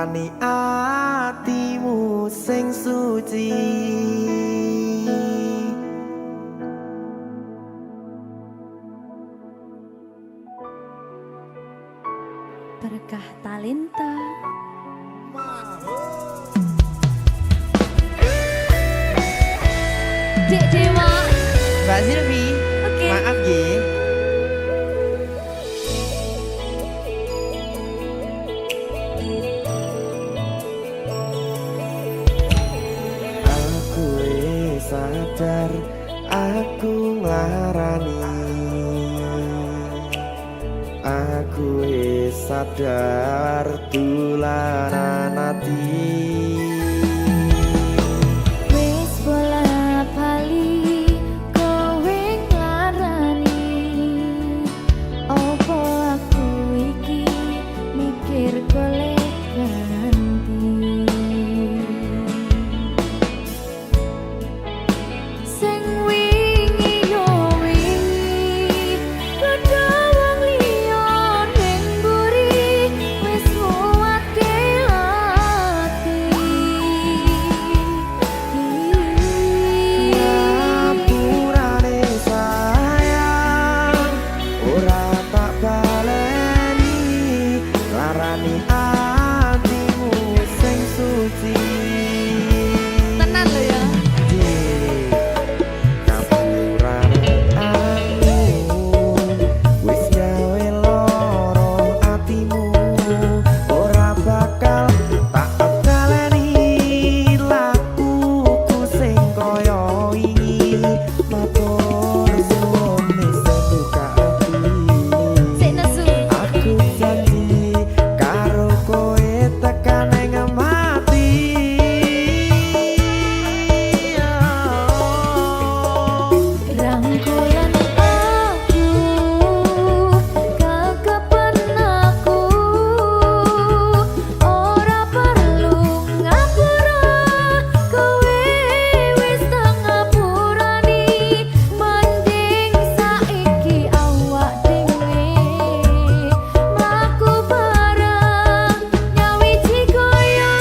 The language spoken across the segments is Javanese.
nglarani atimu sing suci. Berkah talenta. Dek Dewa. Mbak Silvi, Oke. maaf ya. Aku sadar aku nglarani. Aku sadar tulanan ati. Wis bola bali kowe nglarani. Opo aku iki mikir golek ganti. Sing wingi yo wingi padha wong liya ning mburi wis nguwatke ati. Ngapurane sayang ora tak baleni larani atimu sing suci. Tenan lho ya. Ngapurane aku wis gawe loro atimu ora bakal tak baleni lakuku sing kaya iki matur suwun wis buka ati. Sik nesu. Aku janji karo kowe tekan ing mati. Rangkulan aku kakapan aku ora perlu ngapura kowe wis tak ngapurani mending saiki awak dhewe mlaku bareng nyawiji kaya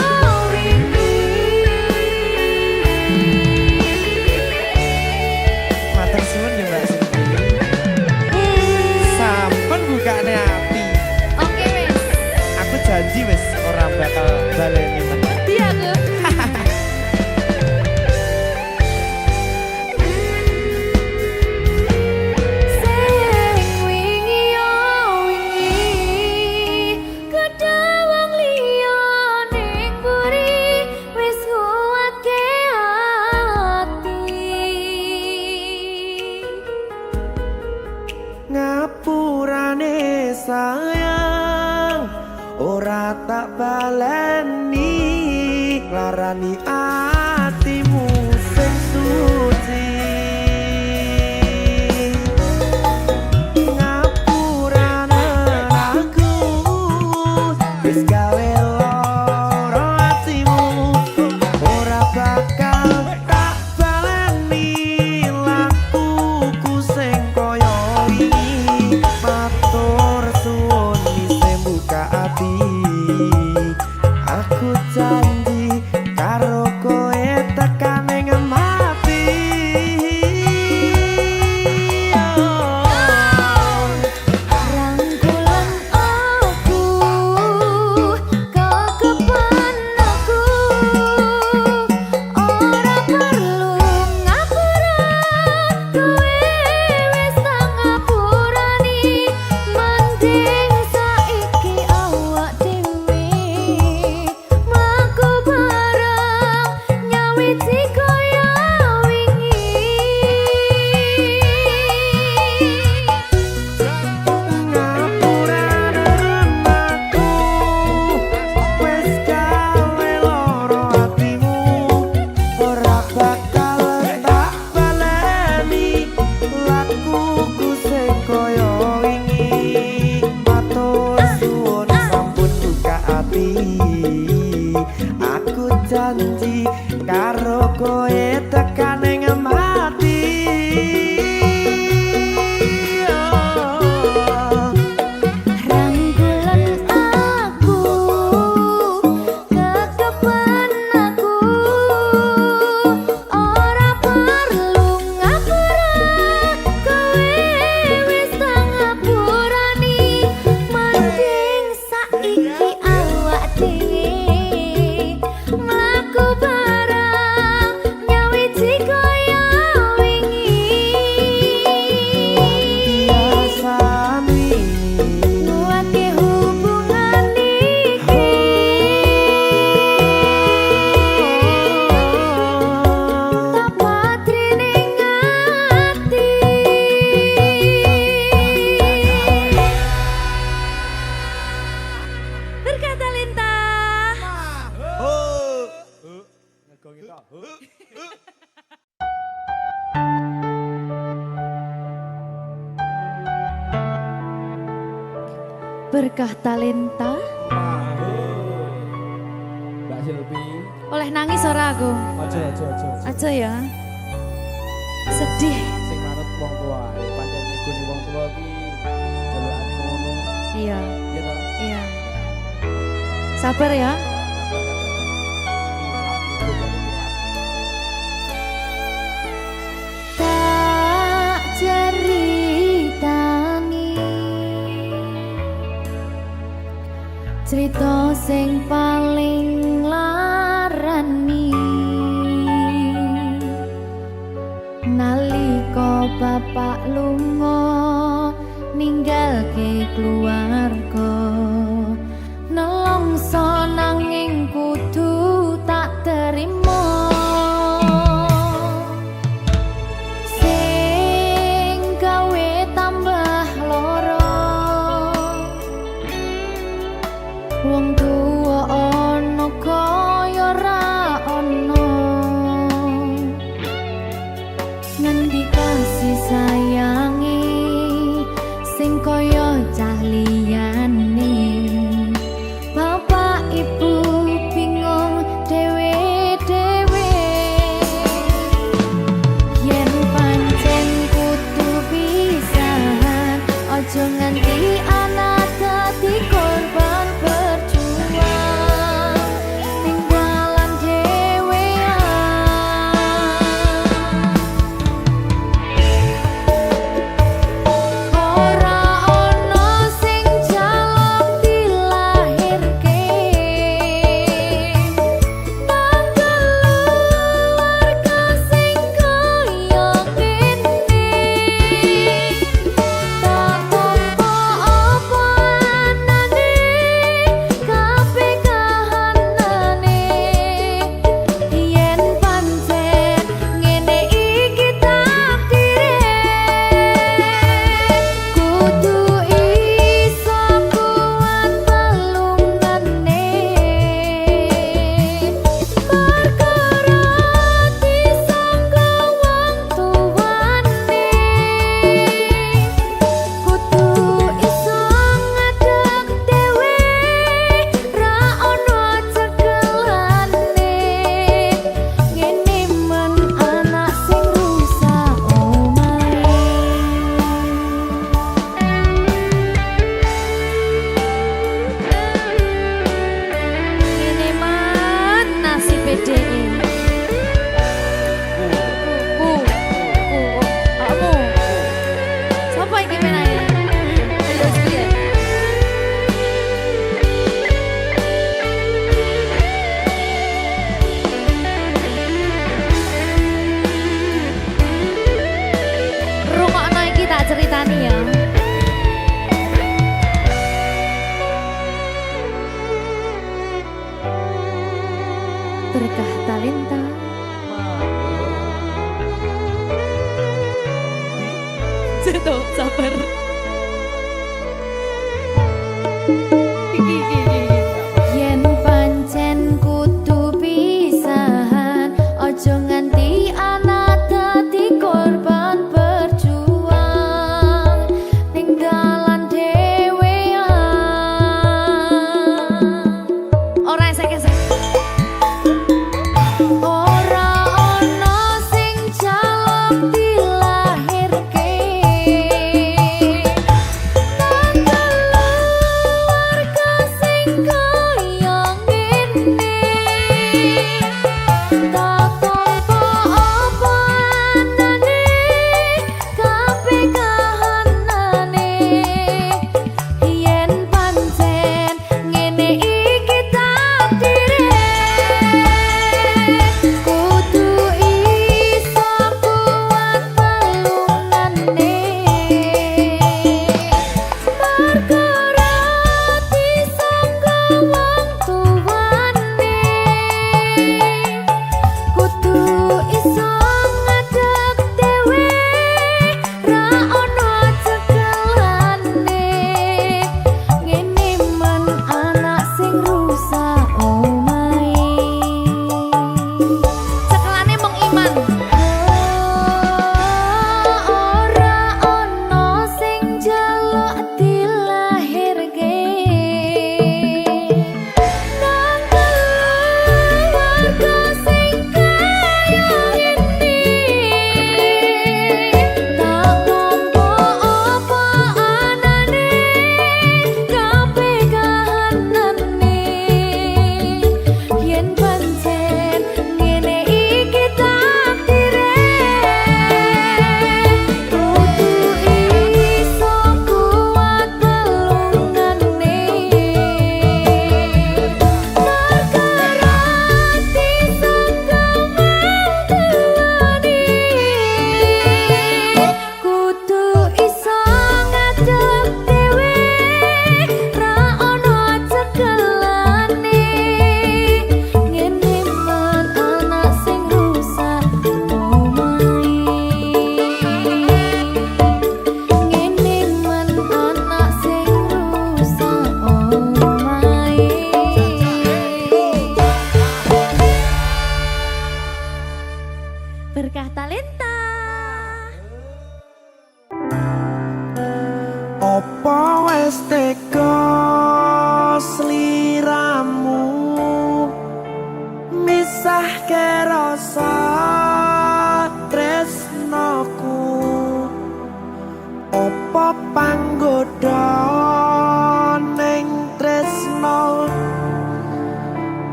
Matur suwun ya Mbak Silvi. Sampun bukane ati. Oke wis. Aku janji wis ora bakal baleni meneh. Iya aku. Sing wingi yo wingi kedawang liya ning mburi wis nguwatke ati. Ngapurane sayang ora tak baleni larani atimu sing suci. Ngapurane aku wis gawe loro atimu ora bakal tak baleni lakuku sing kaya wingi matur suwun wis buka ati. Aku janji karo kowe tekan ing mati. Rangkulan aku kakapan aku ora perlu ngapura kowe wis tak ngapurani mending saiki awak dhewe mlaku bareng nyawiji kaya wingi. Ngapurane aku wis gawe loro atimu ora bakal tak baleni lakuku sing kaya wingi matur suwun sampun buka ati. Aku janji karo kowe tekan ing mati. Rangkulan aku Berkah talenta. Mbak Silvi. Oleh nangis ora aku? Aja. Aja ya. Sedih. Sing manut wong tua, pancen ngikuni wong tua ki jelekane ngono. Iya. Iya toh? Iya. Sabar ya. Tak ceritani cerita sing paling larani nalika bapak lunga ninggalke keluarga nelongso nanging kudu tak terima sing gawe tambah loro wong tuwa ana kaya ra ana ngendi kasih sayangi sing kaya cah liyane bapak ibu bingung dewe-dewe yen pancen kudu pisahan aja nganti anak dadi korban berjuang tinggalan dhewean ora ana sing jaluk dilahirke tanggal keluarga sing kaya kene tak tampa apa anane kabeh kahanane yen pancen ngene iki takdire kudu iso kuat pelungane perkara disangka wong tuwane kudu iso ngadeg dhewe ra ono cekelane ngene men anak sing rusak omahe ngene man nasib dhewe kamu siapa yang gimana ya? Ayo sekalian. Rungokno iki tak ceritani ya. Berkah talenta. Tuh, sabar. Yen pancen kudu pisahan aja nganti anak dadi korban berjuang tinggalan dhewean ora esek-esek ora ana sing jaluk dilahirke tanggal Berkah Talenta. Opo wis teka sliramu misahke rasa tresnoku. Opo panggoda ning tresno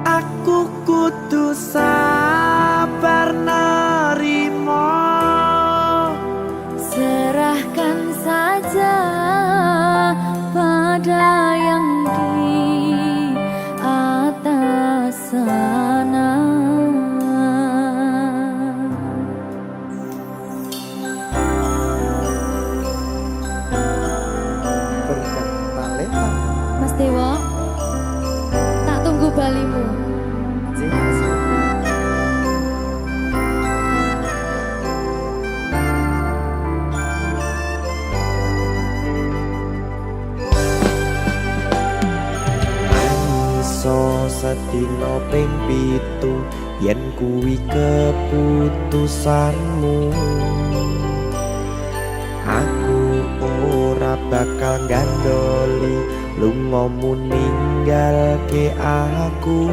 aku kudu sabar nerima. Serahkan saja pada yang di atas sana. Berkah Talenta. Mas Dewo, tak tunggu balimu. Iso sedina ping 7 yen kuwi keputusanmu. Aku ora bakal gandoli lungamu ninggalke aku.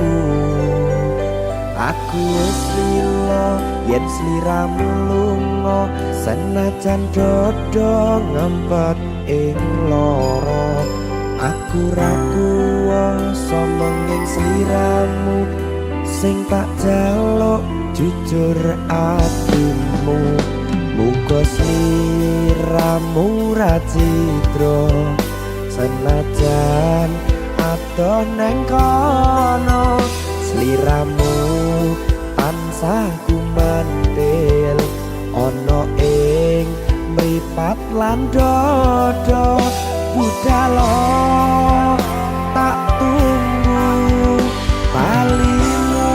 Aku wis lila yen sliramu lunga senajan dodo ngempet ing lara. Aku ra kuwasa menging sliramu sing tak jaluk jujur atimu. Muga sliramu ra cidra senajan adoh neng kono. Sliramu tansah gumantil ana ing mripat lan dodo. Budhalo tak tunggu balimu.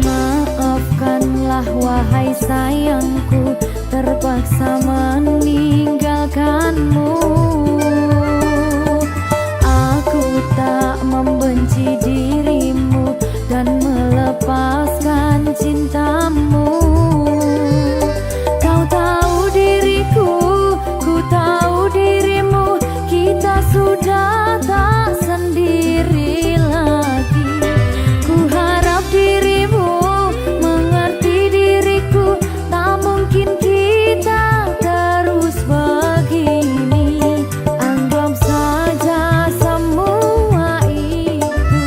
Maafkanlah wahai sayangku, terpaksa meninggalkanmu. Aku tak membenci dirimu dan melepaskan cintamu. Kau tahu diriku, ku tahu dirimu, kita sudah tak sendiri lagi. Ku harap dirimu mengerti diriku, tak mungkin kita terus begini. Anggap saja semua itu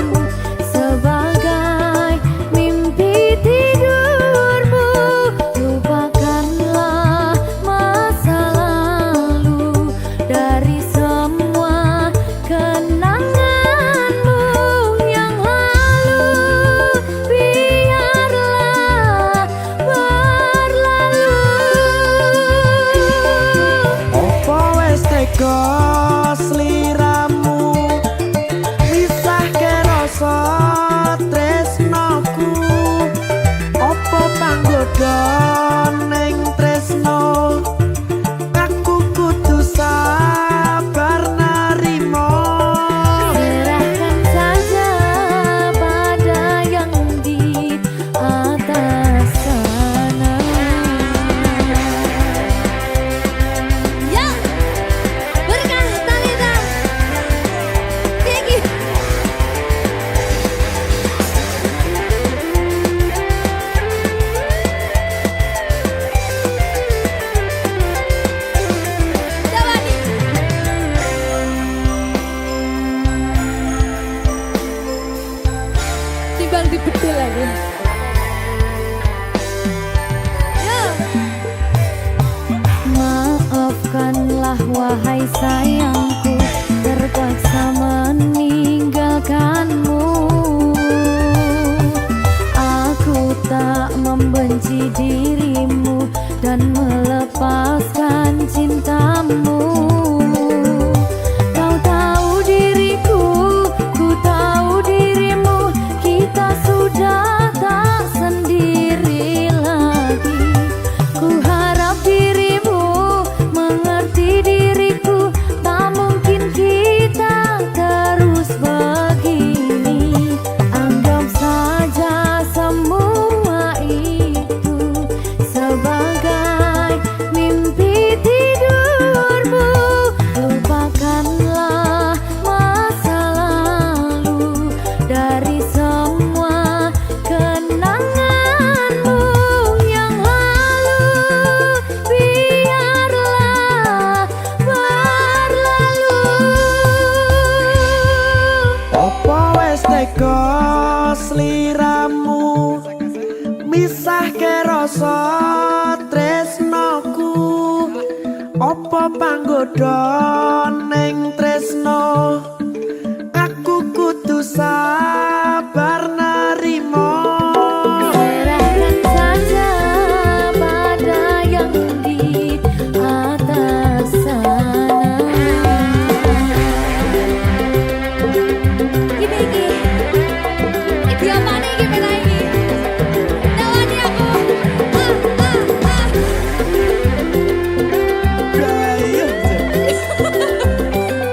sebagai mimpi tidurmu. Lupakanlah masa lalu dari semua kenanganmu yang lalu. Biarlah berlalu. Opo wis teka sliramu misahke rasa tresnoku. Opo panggoda ning tresno aku kudu sabar nerima. Serahkan saja pada yang di atas sana. Ya, Berkah Talenta. Tinggi. Coba nih. Timbang di bedul lagi. Maafkanlah wahai sayangku, terpaksa meninggalkanmu. Aku tak membenci dirimu dan melepaskan cintamu. Kau tahu diriku, ku tahu dirimu, kita sudah tak sendiri lagi. Ku harap dirimu mengerti diriku. rasa tresnoku apa panggoda ning tresno aku kudu sabar nerimo serahkan saja pada yang di atas sana. Iki apa nih gimana ini? Tawani aku.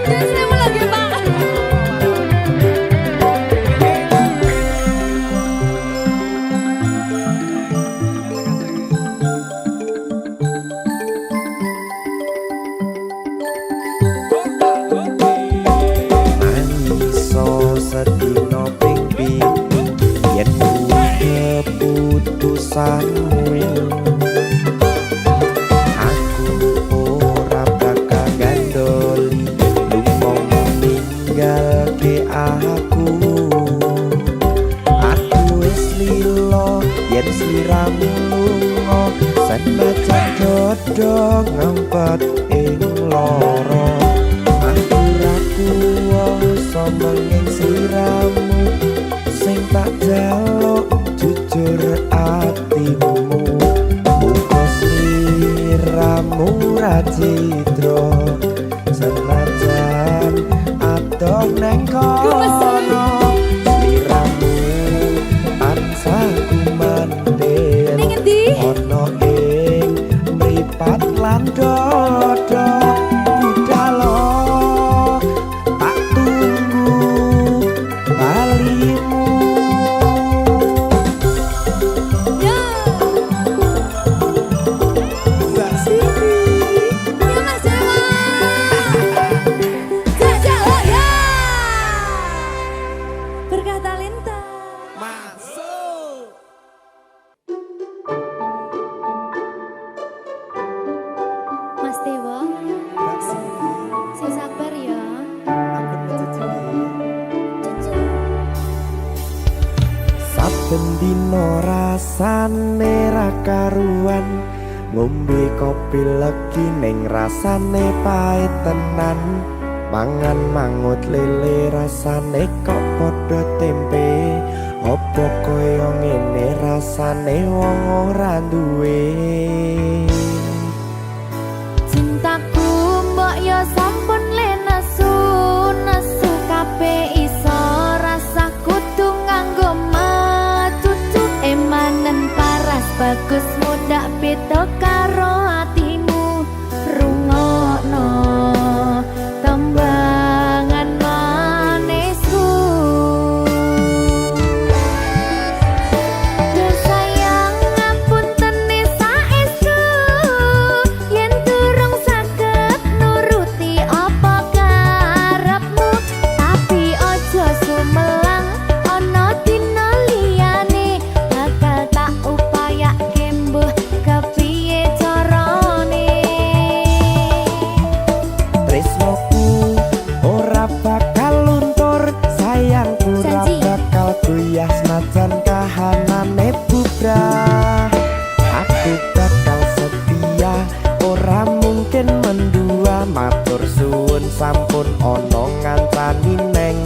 Jangan saya lagi Pak. Iso sedino ping pitu yen kuwi keputusanmu aku ora bakal gandoli lunga ninggalke aku wis lilo yen sliramu lunga senajan dodo ngempet ing loro somengin siramu sing tak jaluk jujur atimu muga sliramu ra cidra senajan adoh neng kono sliramu tansah kumandel ono ing mripat lan dodo budalo Mas Dewa, sing sabar ya. Saben dino rasane ra karuan ngombe kopi legi ning rasane pahit tenan mangan mangut lele rasane kok padha tempe opo kaya ngene rasane wong ora duwe Cintaku mbok yo sampun le nesu kabeh iso rasa kudu nganggo matutu emanen paras bagus mudak beda karo atimu rungokno tembangan manisku sayang ngapunten saestu yen durung saged nuruti apa karepmu tapi aja sumelang ana dina liyane bakal tak upayake mbuh kepiye carane tresnoku ora bakal luntur sayangku ora bakal goyah senajan kahanane bubrah aku bakal setia ora mungkin mendua matur suwun sampun ana ngancani neng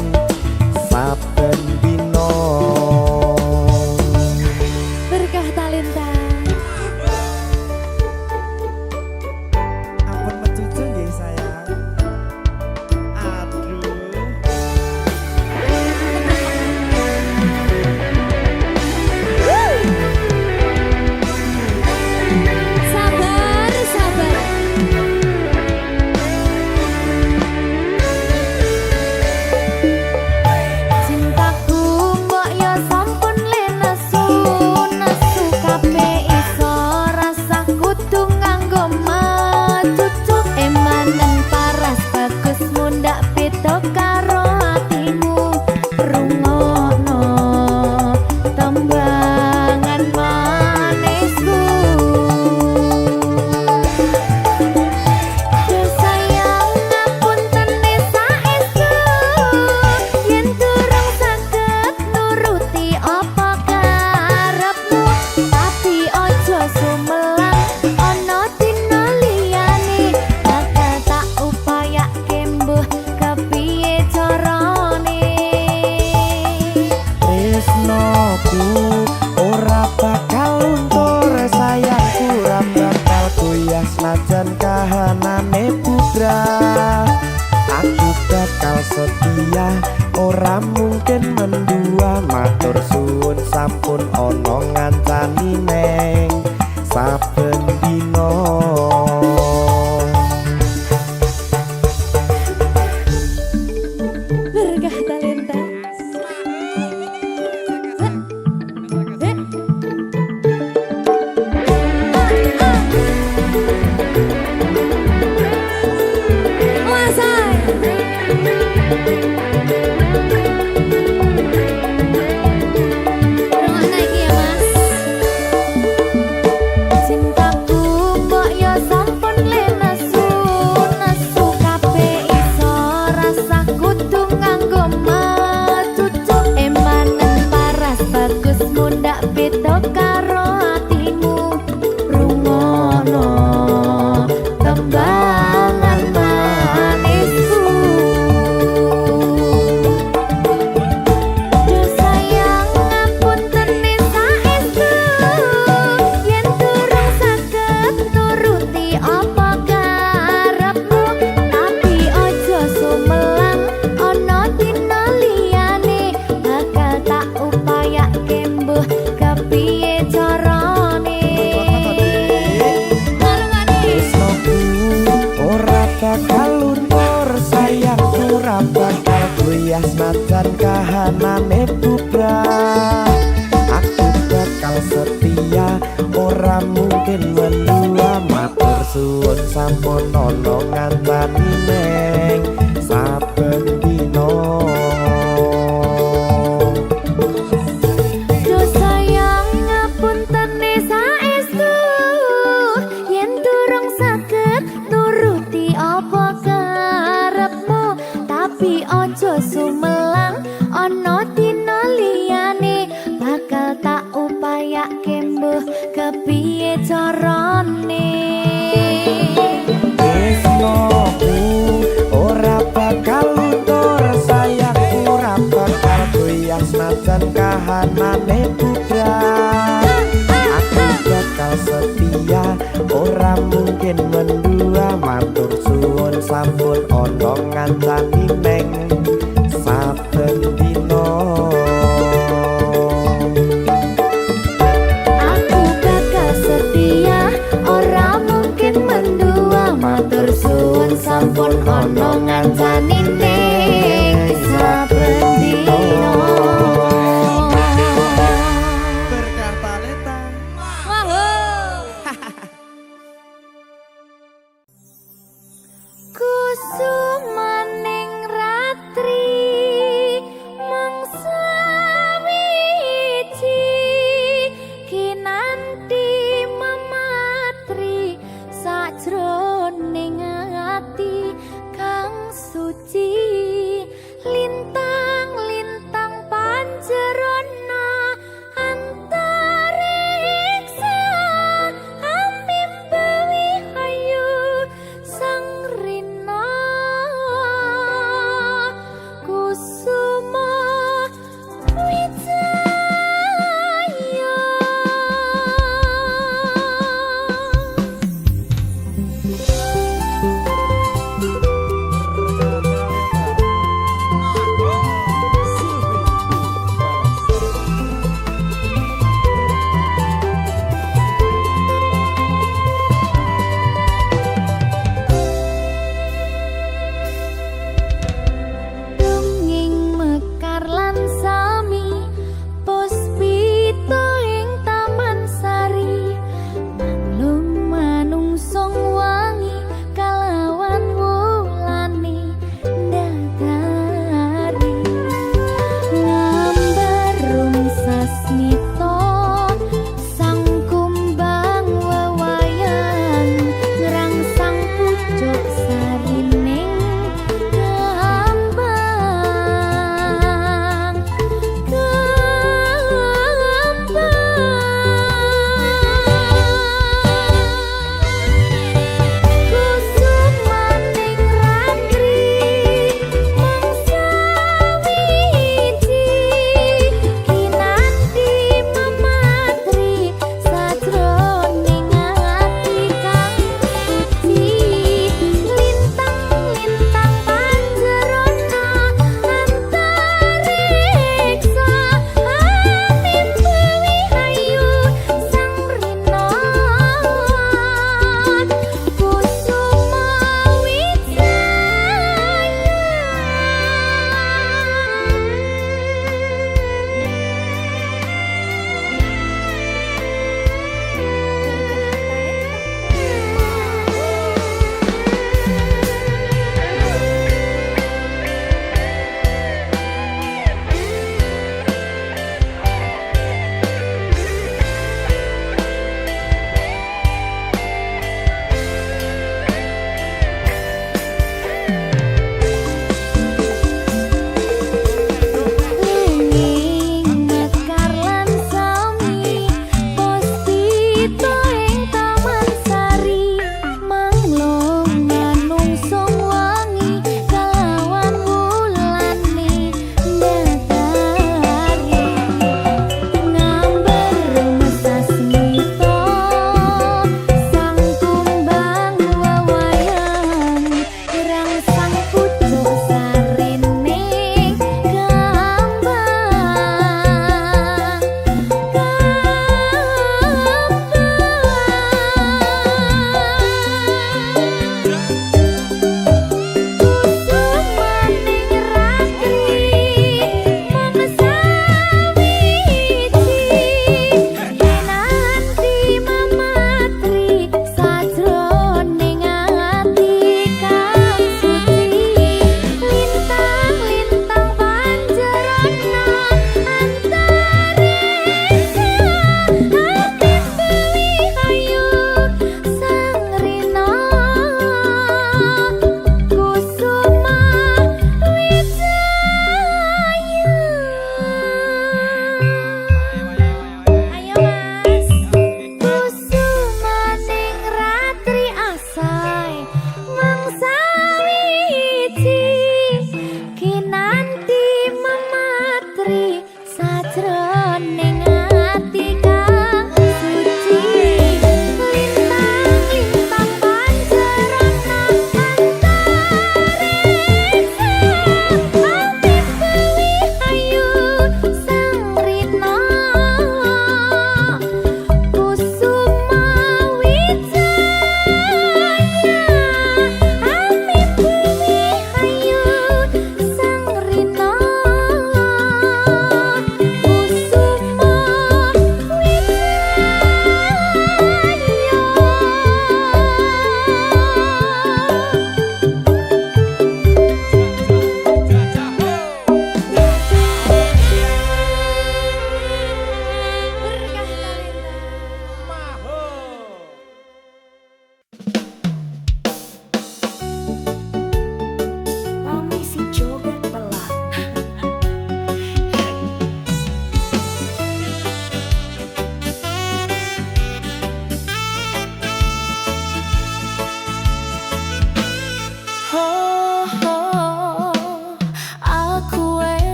saben dina berkah talenta ampun mecucu nggih sayang aduh sabar sabar cintaku mbok yo sampun le nesu kabeh iso rasa kudu nganggo matutu emanen paras bagus mundak beda karo atimu rungokno tembangan manisku sayang ngapunten saestu yen durung saged nuruti apa karepmu tapi aja setia ora mungkin mendua matur suwun sampun ana ngancani neng saben dina Berkah talenta. Najan kahanane bubrah aku bakal setia ora mungkin mendua matur suwun sampun ana ngancani neng saben dina Do sayang ngapuntene saestu yen durung saged nuruti apa karepmu tapi aja sumelang ana dina liyane bakal tak upayake mbuh kepiye carane tresnoku ora bakal luntur sayangku ora bakal goyah najan kahanane bubrah aku bakal setia ora mungkin mendua matur suwun sampun ana ngancani neng saben dina aku bakal setia ora mungkin mendua matur suwun sampun ana ngancani ning saben dina berkah talenta kusumaning ratri mangsa wiji kinanti mematri sajroning ati kang suci lintang-lintang panjerona antariksa amimbawi hayu sang rina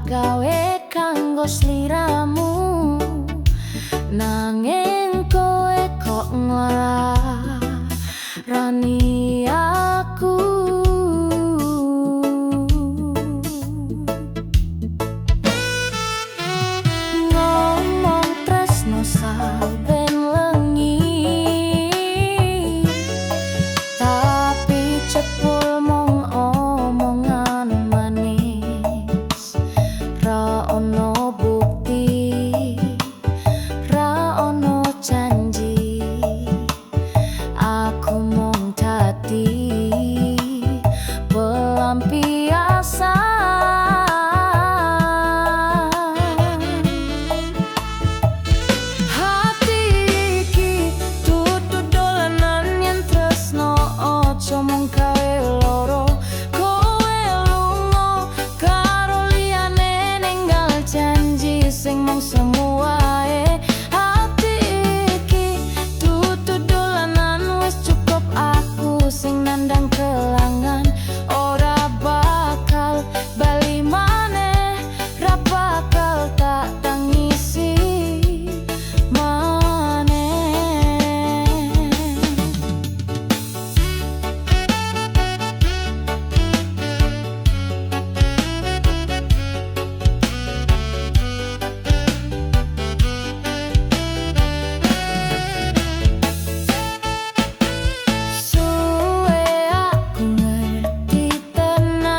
gawe kanggo sliramu, nanging kowe kok nglarani aku. Ngomong tresno saben lengi, tapi cepul mung omongan manis. Ra ono bukti, ra ono janji, aku mung dadi pelampiasan. Hati iki dudu dolanan yen tresno ojo mung gawe loro. Kowe lunga karo liyane ninggal janji sing mung semu wae. Hati iki dudu dolanan, wis cukup aku sing nandang kelangan. Ora bakal bali maneh, ra bakal tak tangisi maneh. Suwe aku ngerti tenan,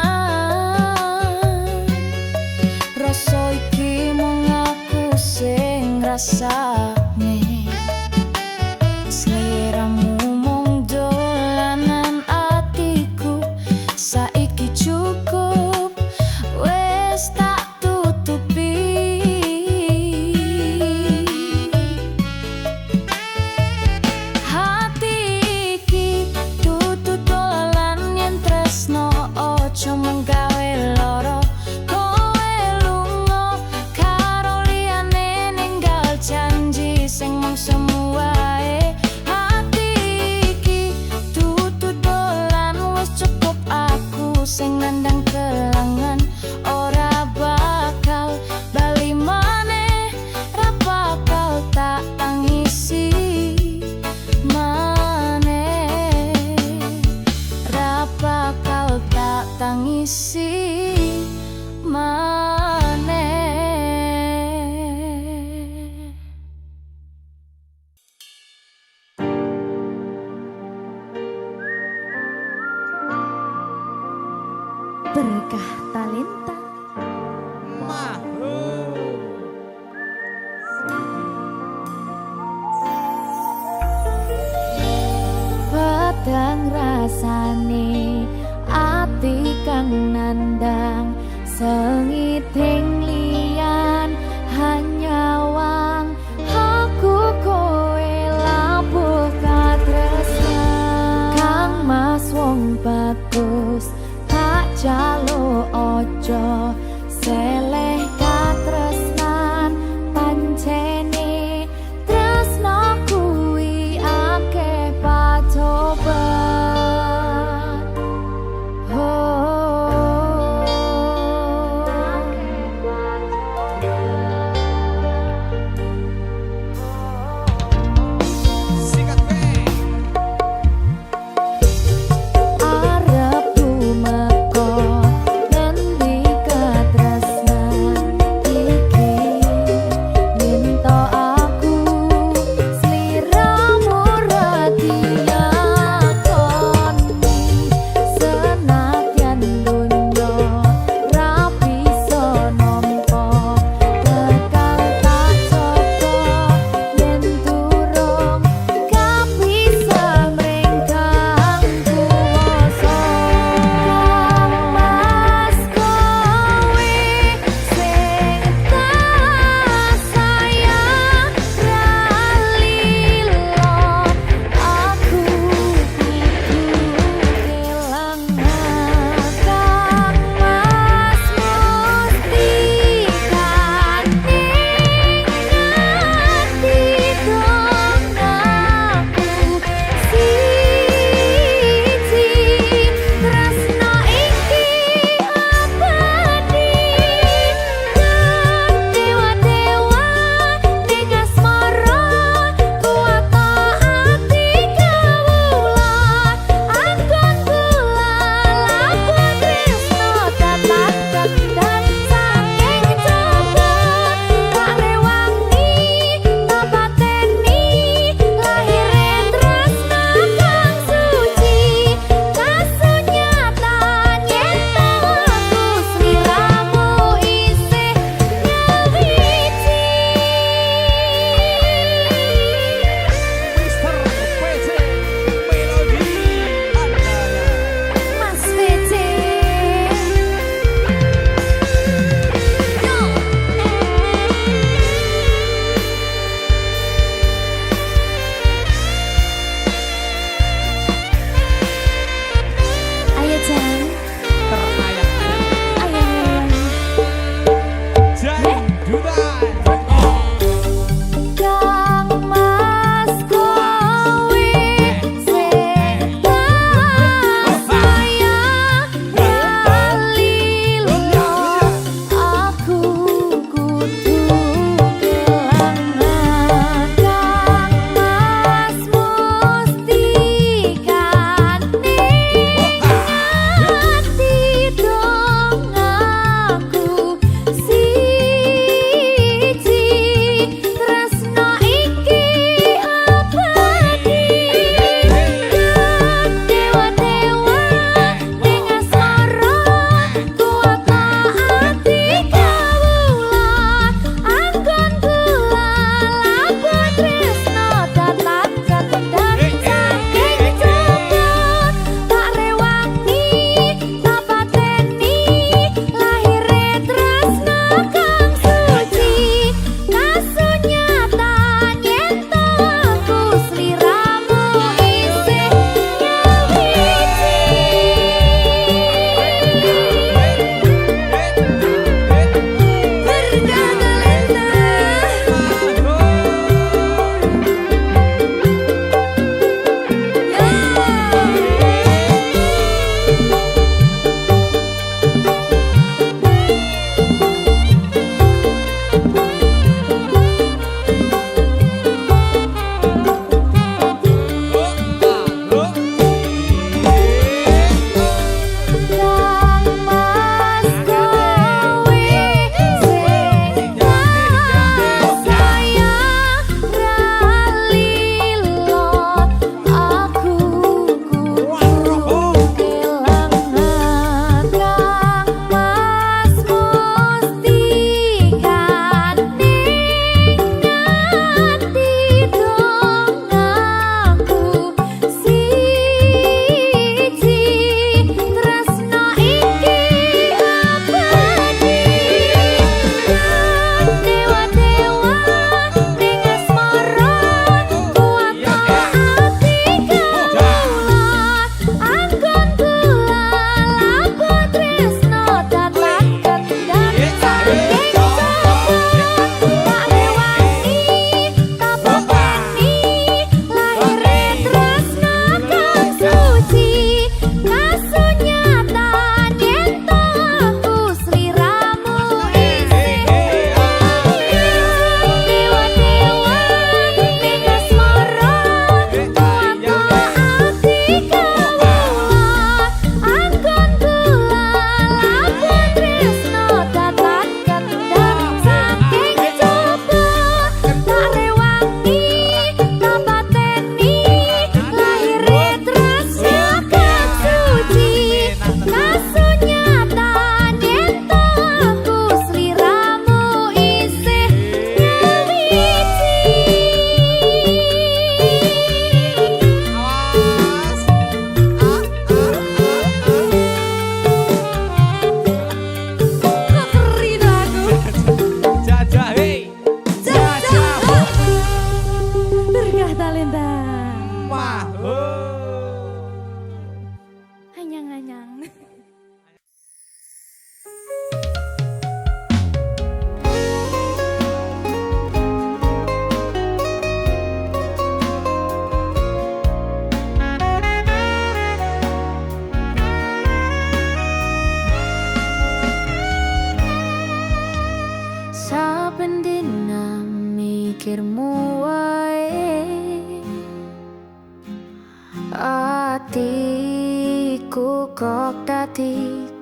rasa iki mung aku sing ngrasakne. Sliramu mung dolanan atiku, saiki cukup wis tak tutupi. Hati iki dudu dolanan yen tresno ojo mung gawe loro. Kowe lunga karo liyane ninggal janji sing mung semu wae. Hati iki dudu dolan, wis cukup aku sing nandang kelangan. Ora bakal bali maneh, ra bakal tak tangisi maneh, ra bakal tak tangisi maneh. Berkah talenta. Padang rasane ati kang nandang, sengiting liyan hanyawang. Aku kowe labuh katresnan, kang mas wong bagus tak jalo ojo seleh katresnan. Pancene tresno kuwi akeh pacoban. Arep tumeka ngendi katresnan.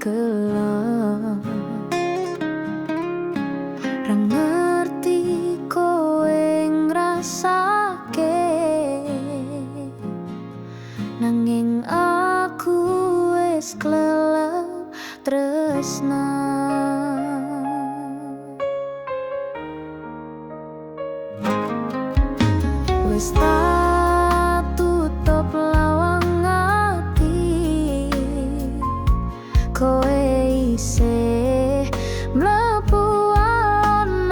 gelem, ra ngerti kowe ngrasake, nanging aku wis klelep tresna. Wis tak tutup lawang ati, kowe isih mlebu alon-alon,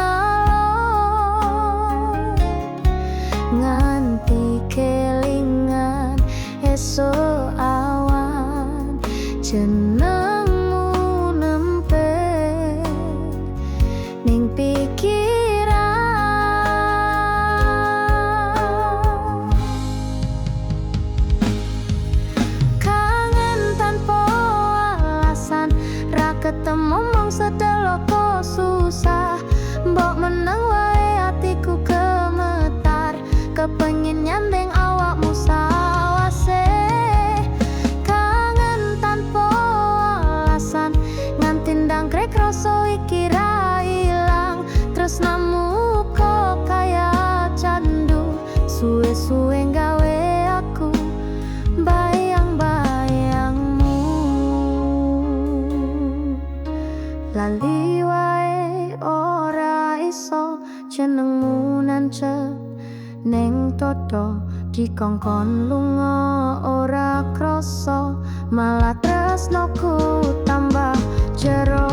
nganti kelingan esuk awan jenengmu nempel ning pikiran. Ketemu mong sedelok kok susah, mbok meneng wae atiku gemetar, kepengin nyandeng awakmu sawase. Kangen tanpa alasan, nganti ndangkrek rasa iki ra ilang, tresnamu kok kaya candu, suwe-suwe gawe aku bayang-bayangmu. Lali wae ora iso, jenengmu nancep neng toto, dikongkon lunga ora krasa, malah tresnoku tambah jero.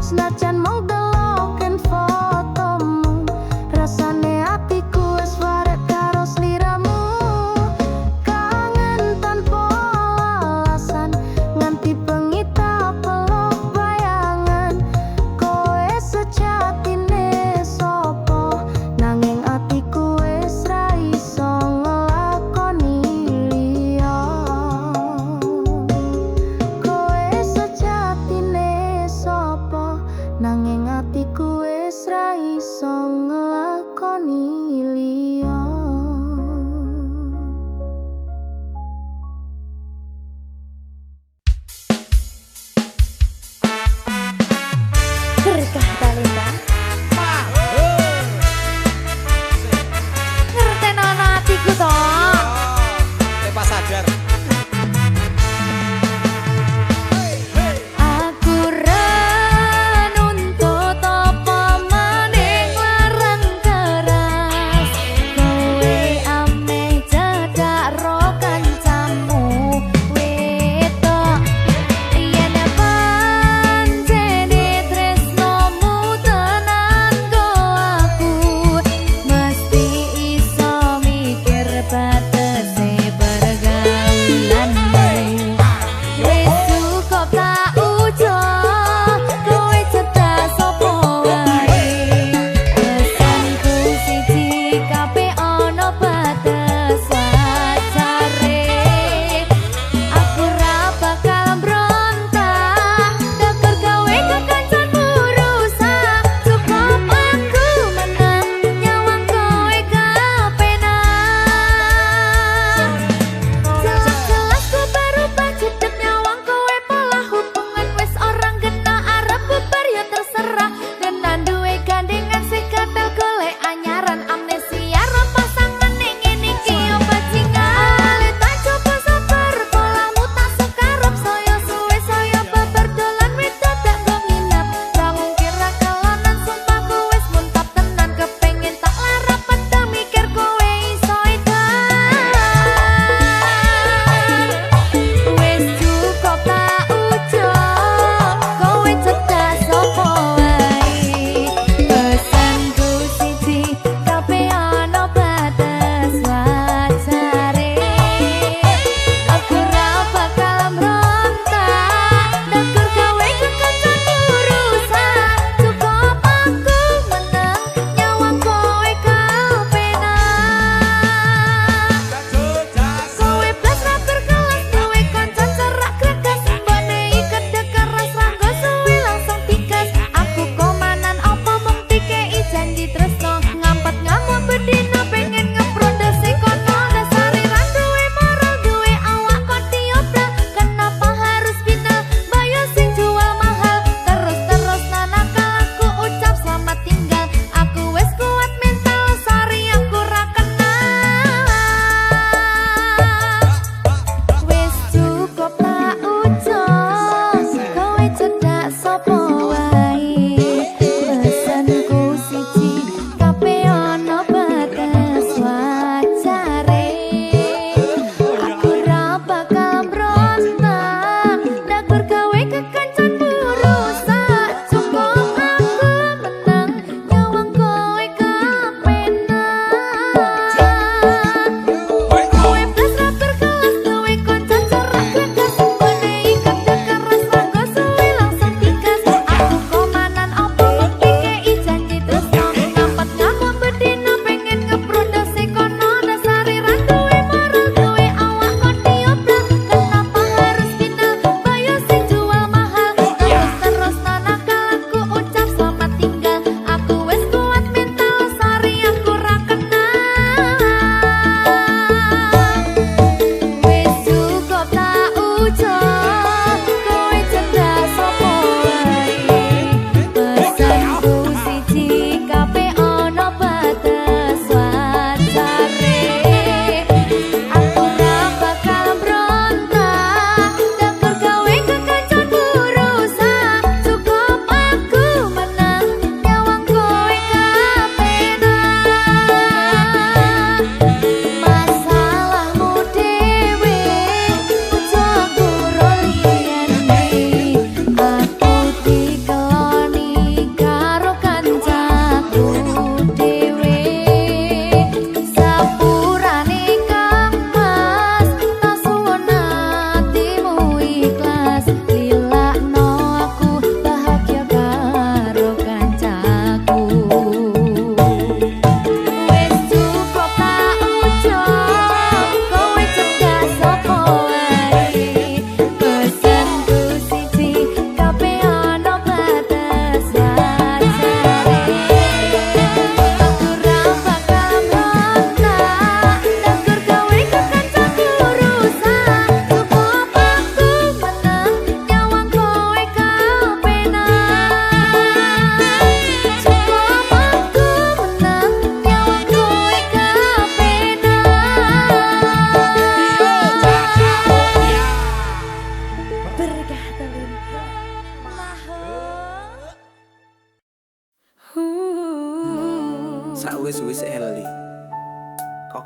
Senajan mong deloken fotomu, rasane atiku wis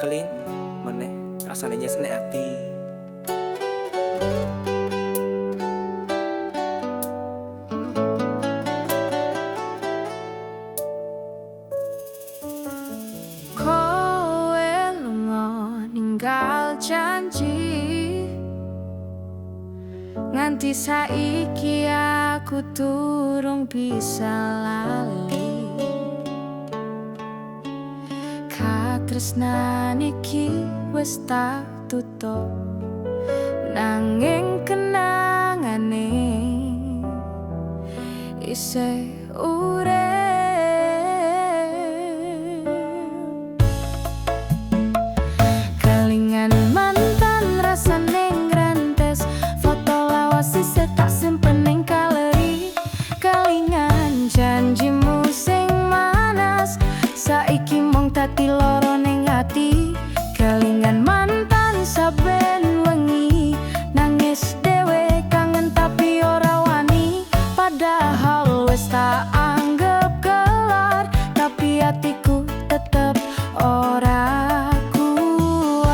kelin meneh rasane nyesne ati. Kowe lunga ninggal janji, nganti saiki aku durung bisa lali. Katresnan iki wis tak tutup, nanging kenangane isih urip. Kelingan mantan rasane ngrantes, foto lawas isih tak simpen ning galeri. Kelingan janjimu sing manas, saiki mung dadi lara ning ati. Kelingan mantan saben wengi, nangis dhewe kangen tapi ora wani. Padahal wis tak anggap kelar, tapi hatiku tetep ora kuat.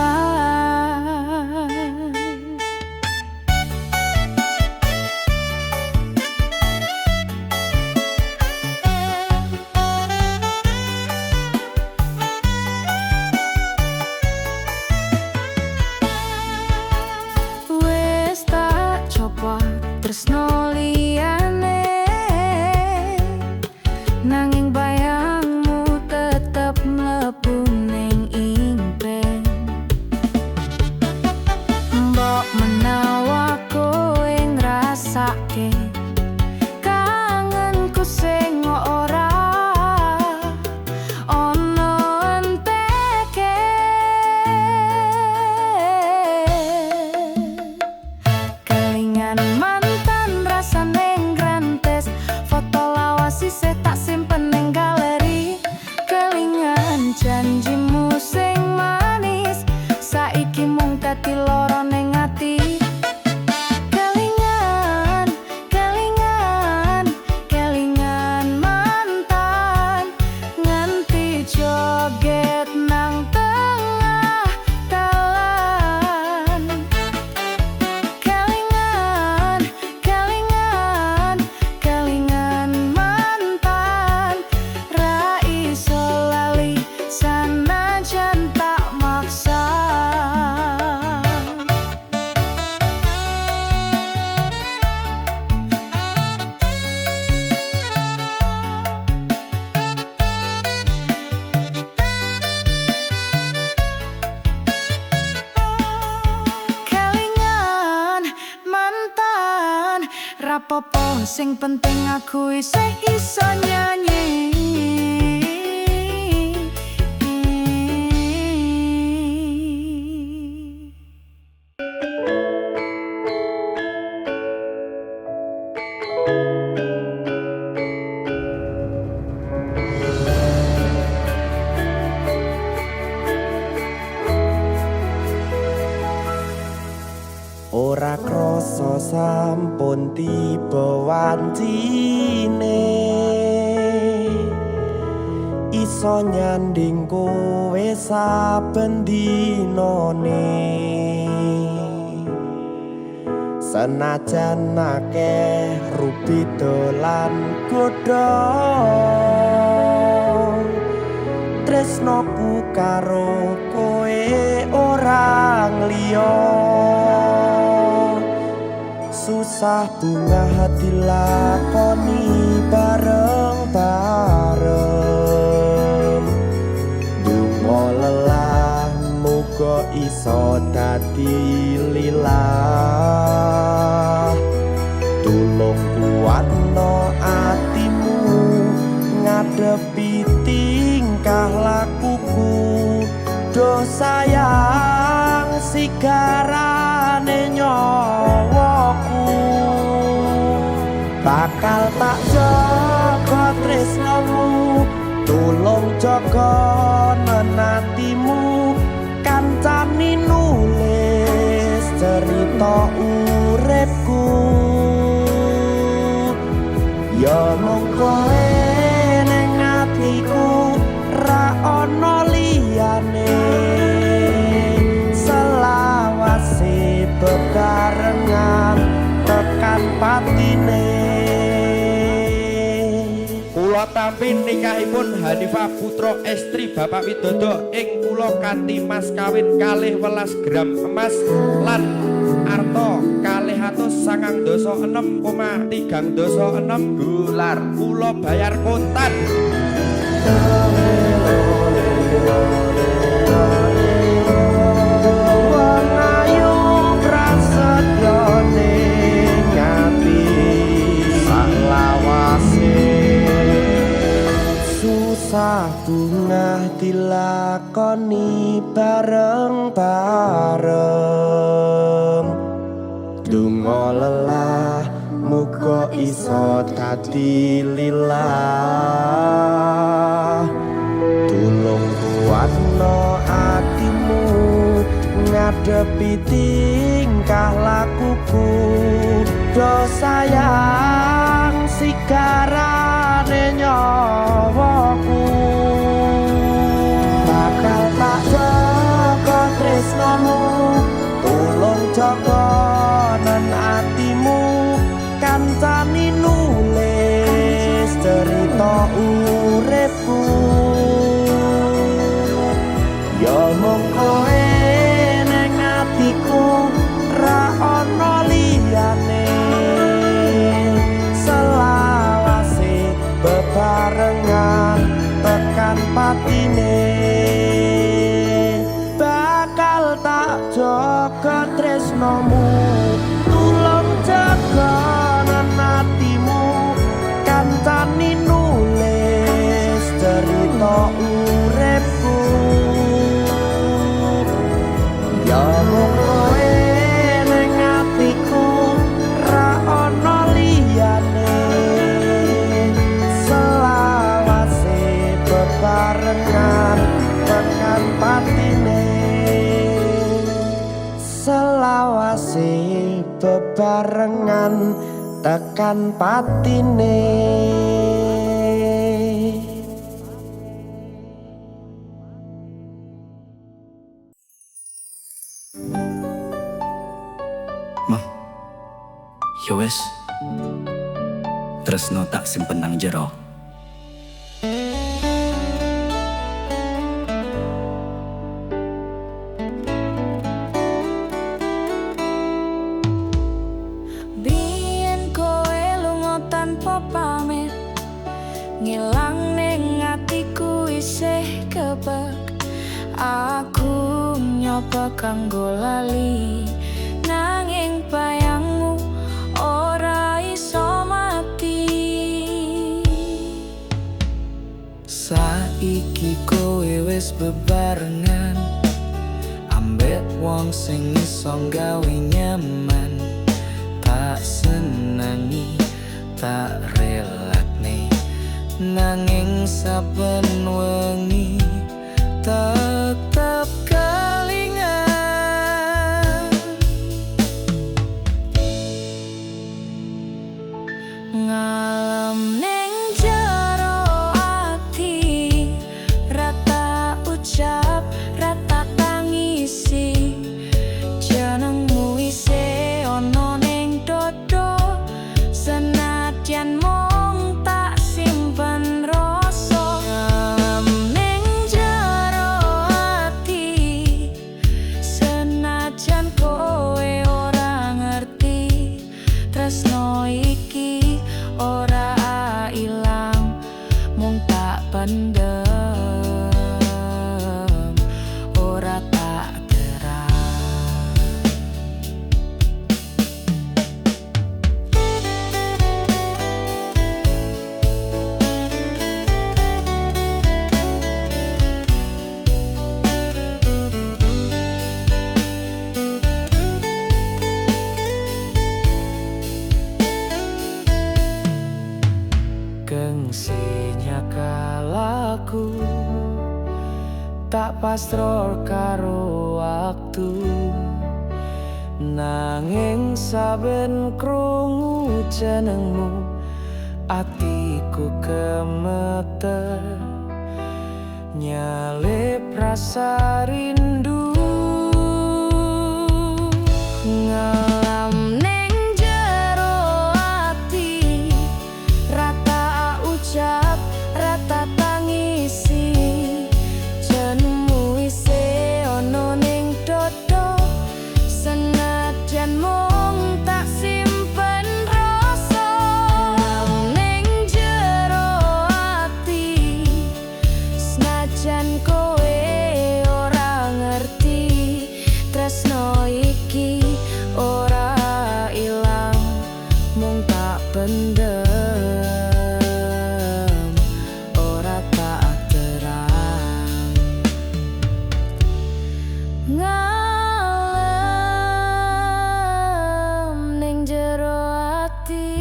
Wis tak coba tresno liyane, nanging bayangmu tetep mlebu ning impen. Mbok menawa kowe ngrasake kangenku sing ora ono enteke. Kelingan mantan rasane ngrantes, foto lawas isih tak simpen ning galeri. Kelingan janjimu sing manis, saiki mung dadi lara ning ati. Kelingan, kelingan, kelingan mantan, nganti joget nang tengah dalan. Kelingan, kelingan, kelingan mantan, ra iso lali sanajan tak maksa. Kelingan mantan, rapopo sing penting aku isih iso nyanyi. Ora krasa sampun tiba wancine, iso nyanding kowe saben dinane. Senajan akeh rupi dolan godho, tresnoku karo kowe ora liya. Susah bunga hati lakoni bareng-bareng, dungo lelah muga iso dadi lilah. Tulung kuatno atimu ngadepi tingkah lakuku, do sayang sigarane nyawaku. Bakal tak jaga tresnamu, tulung jaga menatimu. Kancani nulis cerita uripku, ya mung kowe ning atiku, ra ono liyane. sami nikahipun Hanifah putra estri Bapak Widodo ing kula kanthi mas kawin 12 gram emas lan arta 296,326 dolar kula bayar kontan. Susah bungah dilakoni bareng-bareng Dungo lelah muga iso dadi lillah Tulung kuatno atimu ngadepi tingkah lakuku do sayang sigarane nyawaku bakal tak jaga tresnamu tulung jaga nan atimu kancani nulis cerita uripku ya mung kowe ning atiku ra ono liyane selawase bebarengan tekan patine bakal tak jaga tresnomu tulung jaga nan atimu kancani nulis cerita uripku ya mung kowe ning atiku ra ono liyane selawase bebarengan tekan patine selawase bebarengan tekan patine. Mah, ya wes. Tresno tak simpen nang jero. Biyen kowe lunga tanpa pamit ngilang ning atiku isih kebak aku nyoba kanggo lali nanging bayangmu ora iso mati saiki kowe wis bebarengan ambek wong sing iso gawe nyaman tak senangi tak relakne nanging saben wengi tetep kelingan ngalem ning jero ati rata ucap rata tangisi jenengmu isih ono ning dodo senadyan mung tak simpen rasa ngalem ning jero ati senajan kowe ora ngerti tresno iki ora ilang mung tak pendem ora tak terang gengsinya kalaku tak pasrah karo waktu nanging saben krungu jenengmu atiku gemeter nyalip rasa rindu ngalam ning jero ati rata ucap rata ngalem ning jero ati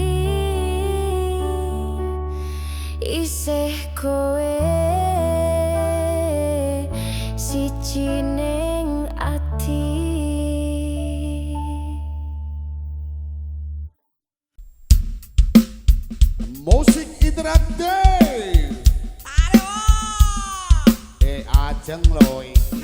isih kowe siji ning ati. Musik interaktif. Ajeng lho iki.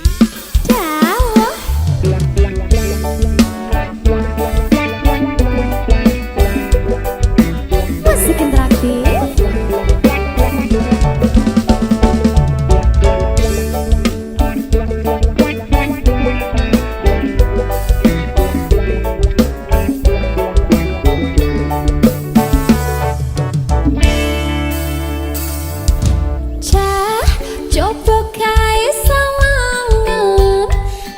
Musik interaktif. Coba kae sawangan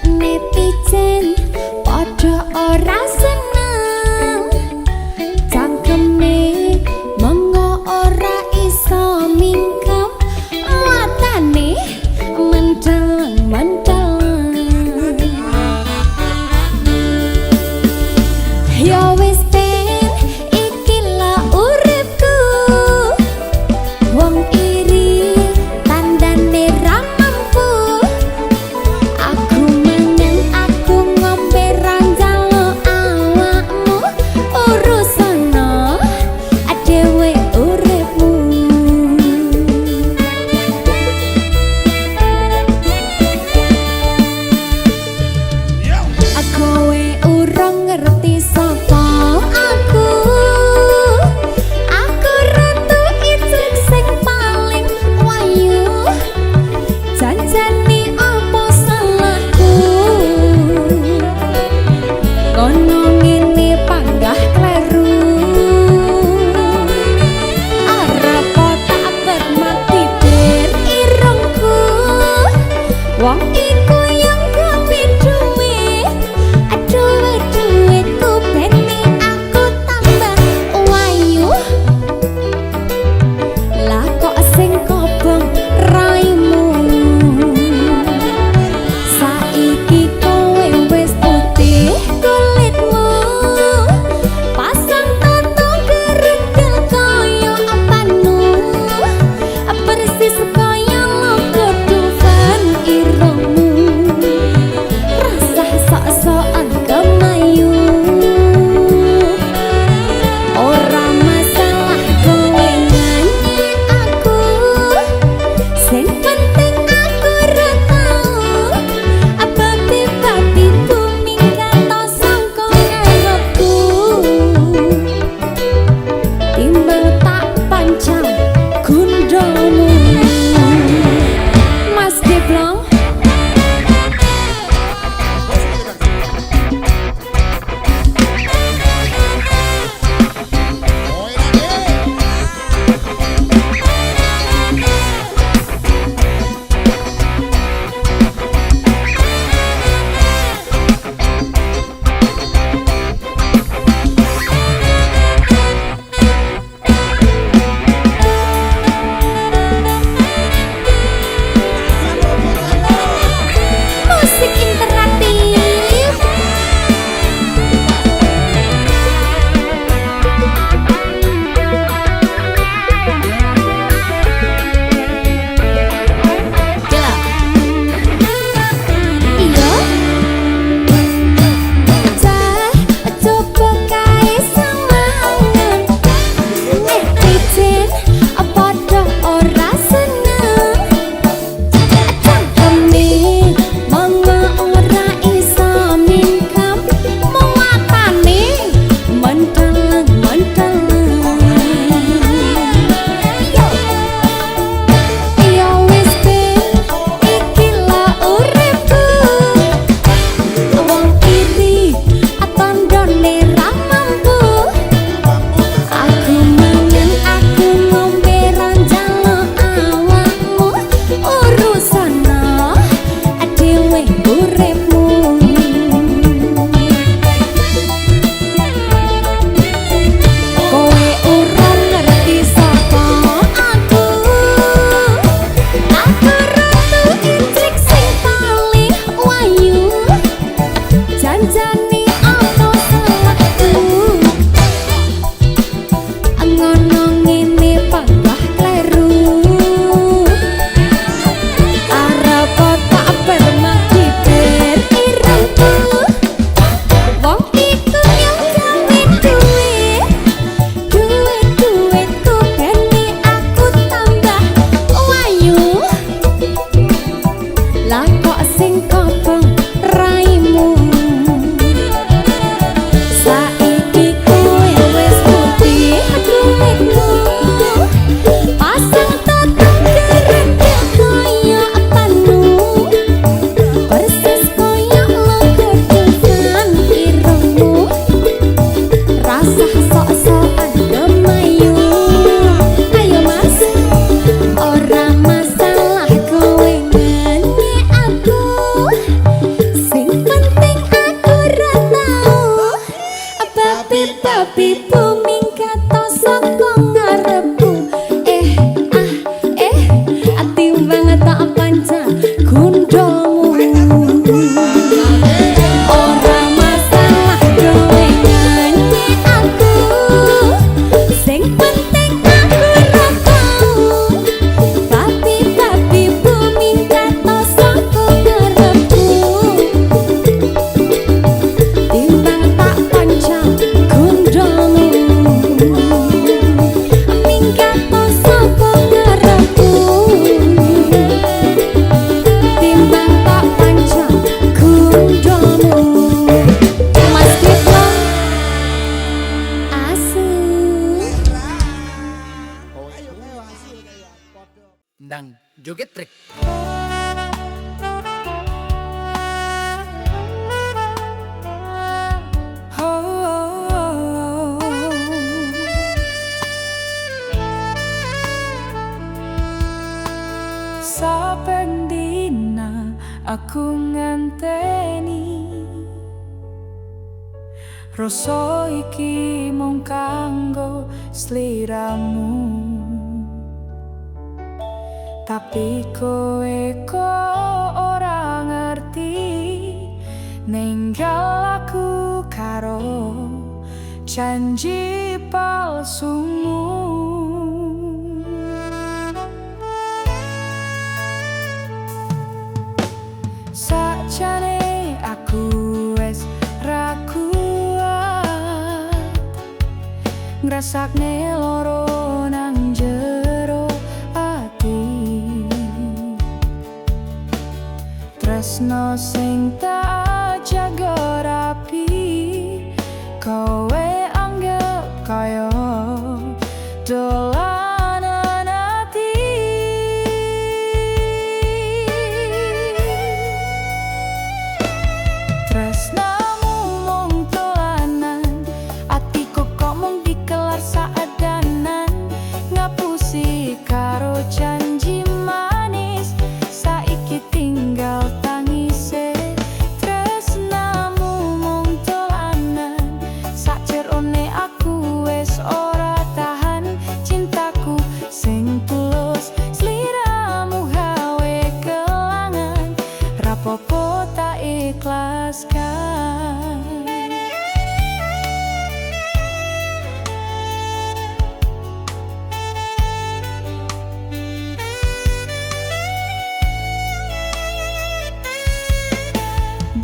netizen padha ora seneng cangkeme mengo ora iso mingkem watane mendel-mendel ya wis ben iki la uripku wong iri tandane ra mampu aku mangan aku ngombe ra njaluk awakmu urusana adewe uripmu aku urung ngerti sapa aku ratu ijek sing paling wayu janjani apa salahku kono ngene panggah kleru arep tak bermati ben irungku wong iku yang gawe duit aduh duitku bene aku tambah wayu lah kok sing kobong raimu saiki kowe wis putih kulitmu pasang tato gerendel kaya apanu persis kaya logo Dufan irungmu rasa sok-sokan kemayu ora masalah kowe nyanyi aku sing penting aku ora tau apa pati bumi kata sangka ngarepku timbang tak pancang gundomu Mas Diplong. Musik interaktif. Jela. Iya. Coba kae sawangan netizen padha ora seneng cangkeme manga ora iso mingkem muatane mendel-mendel ya wis ben iki la uripku wong iri tandane ra mampu aku mangan aku ngombe ra njaluk awakmu urusana adewe uripmu kowe urung ngerti sapa aku ratu ijek sing paling wayu Ndang joget trek. Saben dina aku nganteni rasa iki mung kanggo sliramu. Tapi kowe kok ora ngerti ninggal aku karo janji palsumu. Sakjane aku wis ra kuat ngrasakne loro nang jero ati. Tresno sing tak jaga rapi kowe anggap kaya dolanan ati. Tresnamu mung dolanan atiku kok mung dikelar saadanan ngapusi karo janji manis saiki tinggal tangise. Tresnamu mung dolanan sakjerone aku wis ora tahan cintaku sing tulus sliramu gawe kelangan rapopo tak ikhlaskan.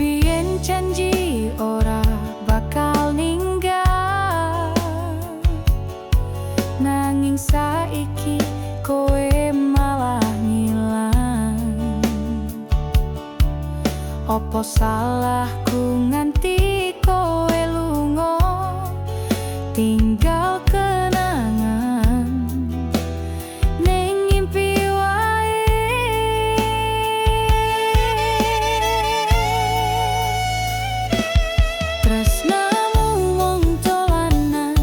Biyen janji ora bakal ninggal nanging saiki kowe malah ngilang. Opo salahku nganti kowe lunga tinggal kenangan ning ngimpi wae. Tresnamu mung dolanan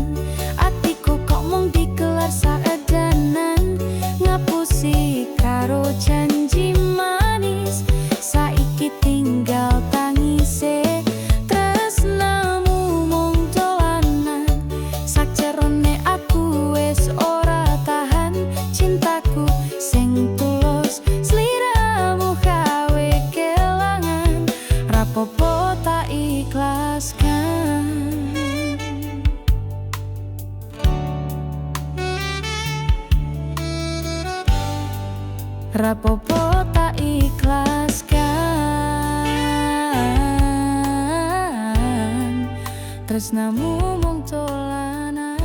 atiku kok mung dikelar saadanan ngapusi karo janji manis saiki tinggal tangise. Tresnamu mung dolanan sakjerone aku wis ora tahan cintaku sing tulus sliramu gawe kelangan rapopo tak ikhlaskan. Rapopo tak ikhlaskan. Tresnamu mung dolanan.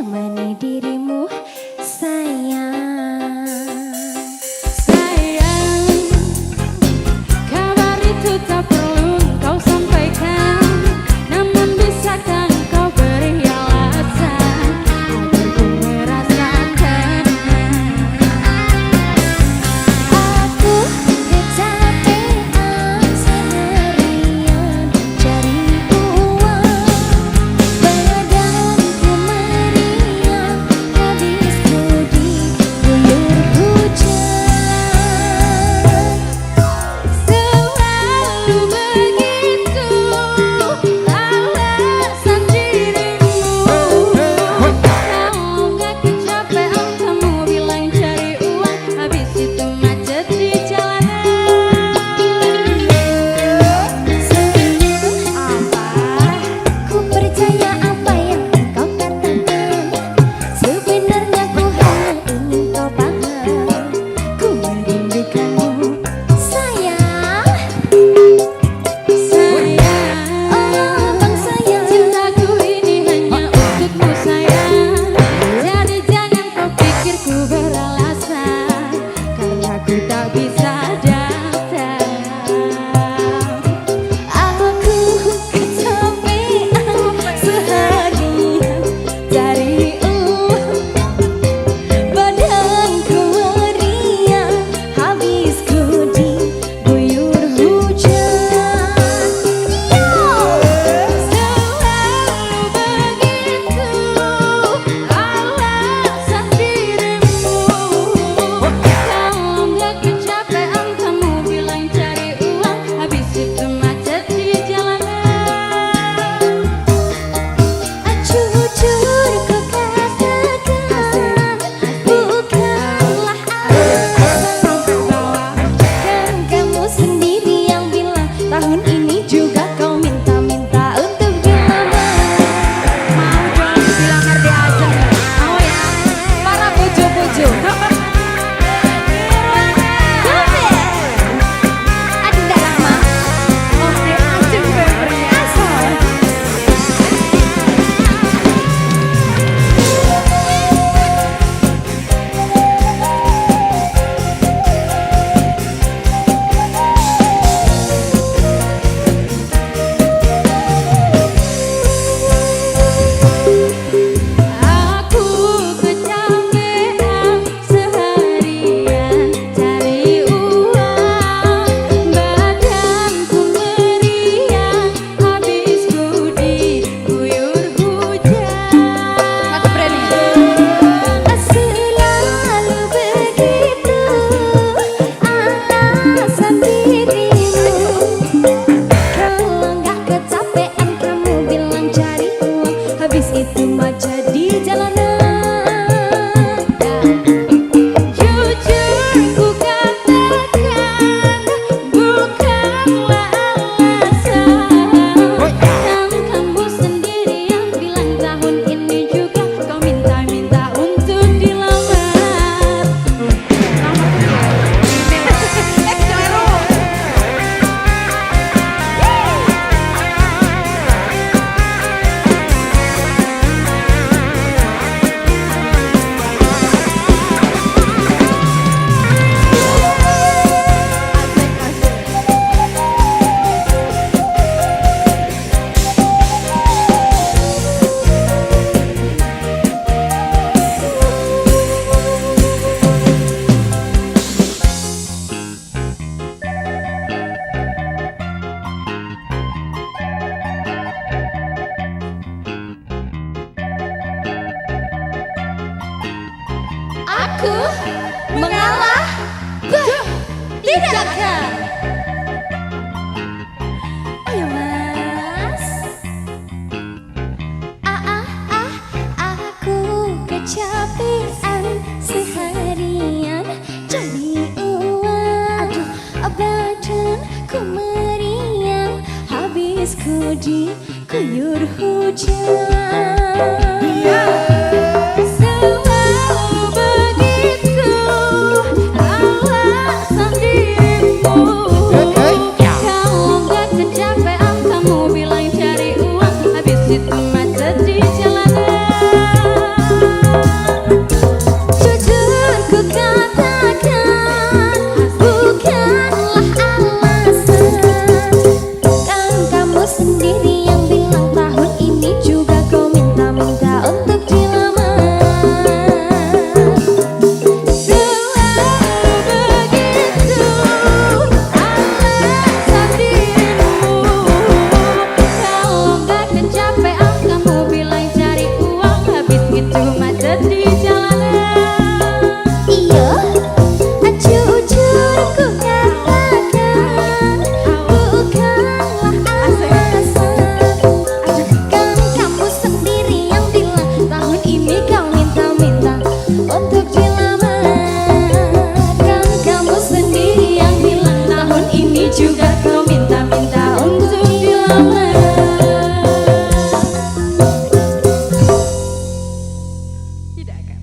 menemani dirimu sayang. Sayang, kabar itu tak perlu kau sampaikan, namun bisakah kau beri alasan agar ku merasakan. Aku kecapean seharian cari uang, badanku meriang, habisku diguyur hujan. Selalu begitu alasan dirimu. Kalau nggak kecapean kamu bilang cari uang, habis itu macet di jalanan. Sayang, ku percaya apa yang kau katakan. Sebenarnya ku hanya ingin kau paham, ku merindukanmu sayang. Sayang, oh bang sayang, cintaku ini hanya untukmu sayang. Jadi jangan kau pikir ku beralasan, karena ku tak bisa datang. Aku kecapean seharian cari uang, badanku meriang, habisku diguyur hujan. Selalu begitu alasan dirimu. Kalau nggak kecapean kamu bilang cari uang, habis itu macet di jalanan. Jujur ku katakan, bukanlah alasan kan kamu sendiri yang bilang tahun ini juga kau minta-minta untuk dilamar. Mau dong dilamar di Ajeng, mau ya para bojo-bojo. Ada lama, oh di Ajeng bebernya asal. Aku kecapean seharian cari uang, badanku meriang, habisku diguyur hujan. Selalu begitu alasan dirimu. Kalau nggak kecapean kamu bilang cari uang, habis itu macet di jalanan. Jujur ku katakan, bukanlah alasan kan kamu sendiri yang bilang tahun ini juga kau minta-minta untuk dilamar. Aku mengalah, tidakkan. Ayo mas. Aku kecapean seharian cari uang. Badanku meriang, habisku diguyur hujan. Selalu begitu alasan dirimu. Kalau nggak kecapean kamu bilang cari uang, habis itu macet di jalanan. di jalanan. Iya, jujur ku katakan bukanlah alasan. Kan kamu sendiri yang bilang tahun ini kau minta-minta untuk dilamar. Kan kamu sendiri yang bilang tahun ini juga kau minta-minta untuk dilamar. Tidak kan?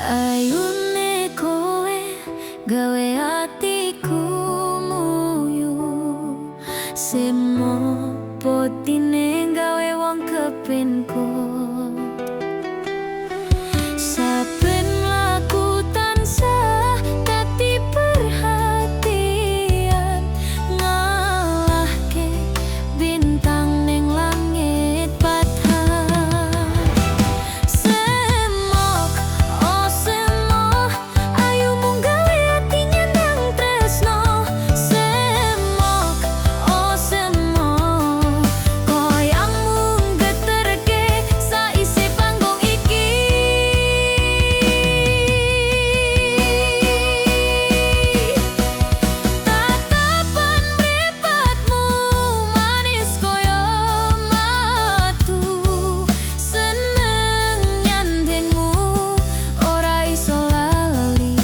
Ayune kowe gawe atiku muyu, semo potine gawe wong kepinku. Saben laku tansah dadi perhatian, ngalahke bintang ning langit padhang. Semok, oh semok, ayumu gawe ati nyandang tresno. Semok, oh semok, koyangmu geterke saisi panggung iki. Tatapan mripatmu manis koyo matu, seneng nyandengmu ora iso lali.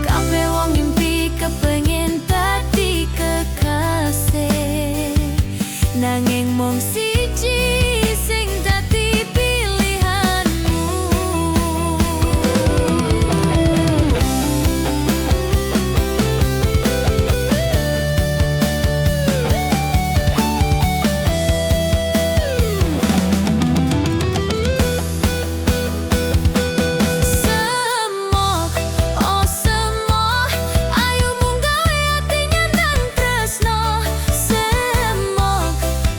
Kabeh wong ngimpi kepengin dadi kekasih, nanging mung siji sing dadi pilihanmu. Semok, oh semok, ayumu gawe ati nyandang tresno. Semok,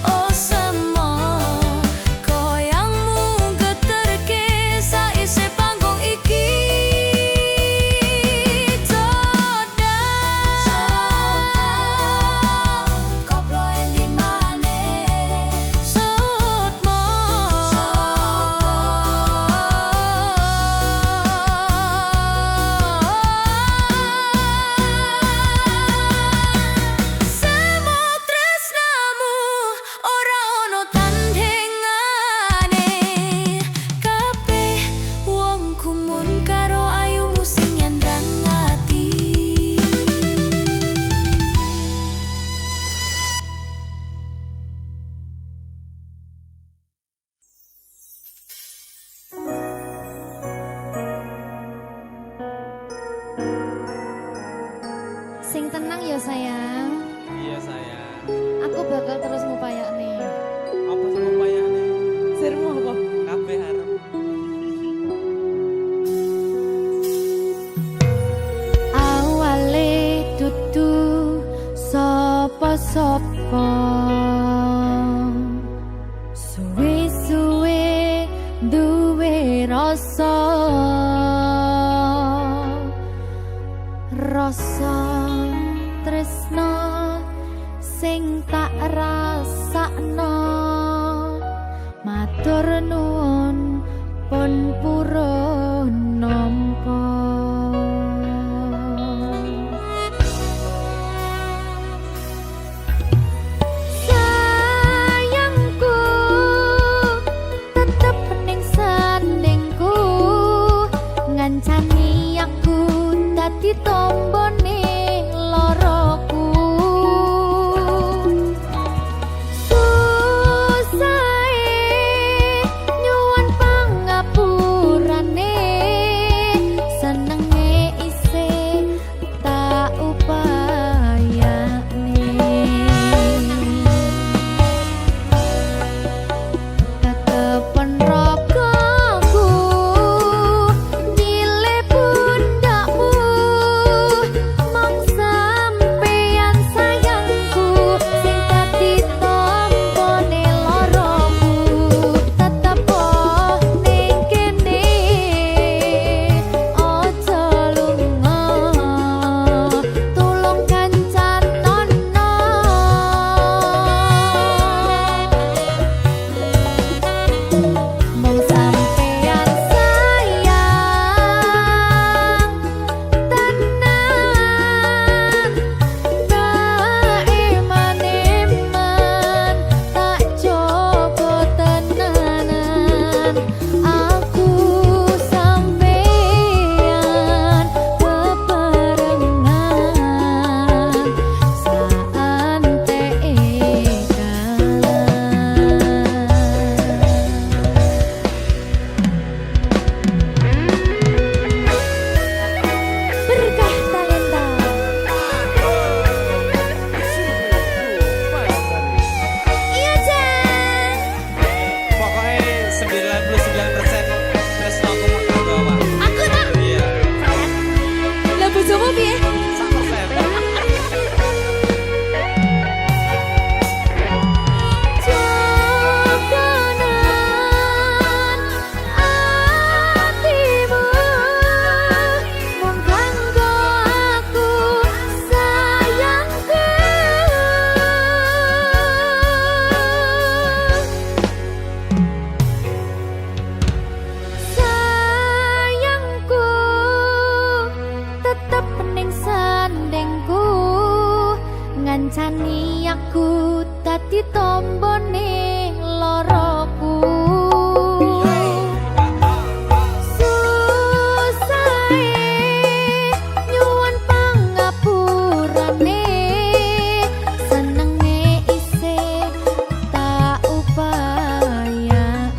oh semok, koyangmu geterke saisi panggung iki. Coda koplo endi maneh sutmo. Semok tresnamu ora ono tandingane. Kabeh wong kumun karo ayumu sing nyandang ati. Sing tenang ya sayang. Iya sayang. Aku bakal terus ngupayakne. Apa sih upayane? Sirmu apa? Kabeh arep. Awale dudu sapa-sapa, suwe-suwe duwe rasa. Rasa tresno sing tak rasakno, matur nuwun pun purun nampa. Sayangku tetep ning sandingku, ngancani aku dadi tombone loroku. Susahe nyuwun ditombone loroku susahe nyuwun pangapurane senenge isih tak upayane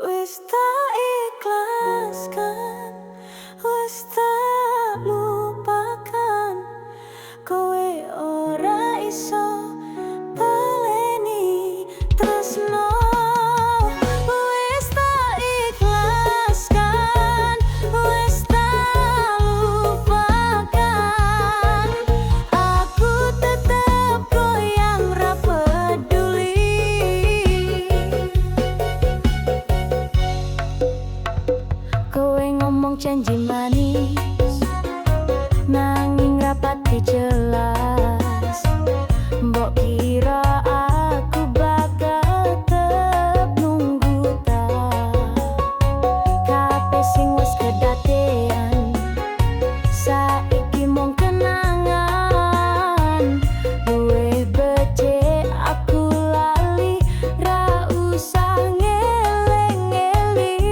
Wis tak ikhlaskan, wis tak lupakan, kowe ora iso baleni tresno. Wis tak ikhlaskan, wis tak lupakan, aku tetep goyang ra peduli. Kowe ngomong janji manis, nanging rapati jelas. Mbok kira aku bakal tetep nunggu ta? Kabeh sing wis kedadean, saiki mung kenangan. Luwih becik aku lali, ra usah ngeling-eling.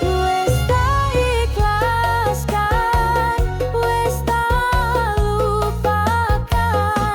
Wis tak ikhlaskan, wis tak lupakan,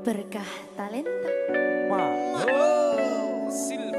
berkah talenta. Oh, silakan.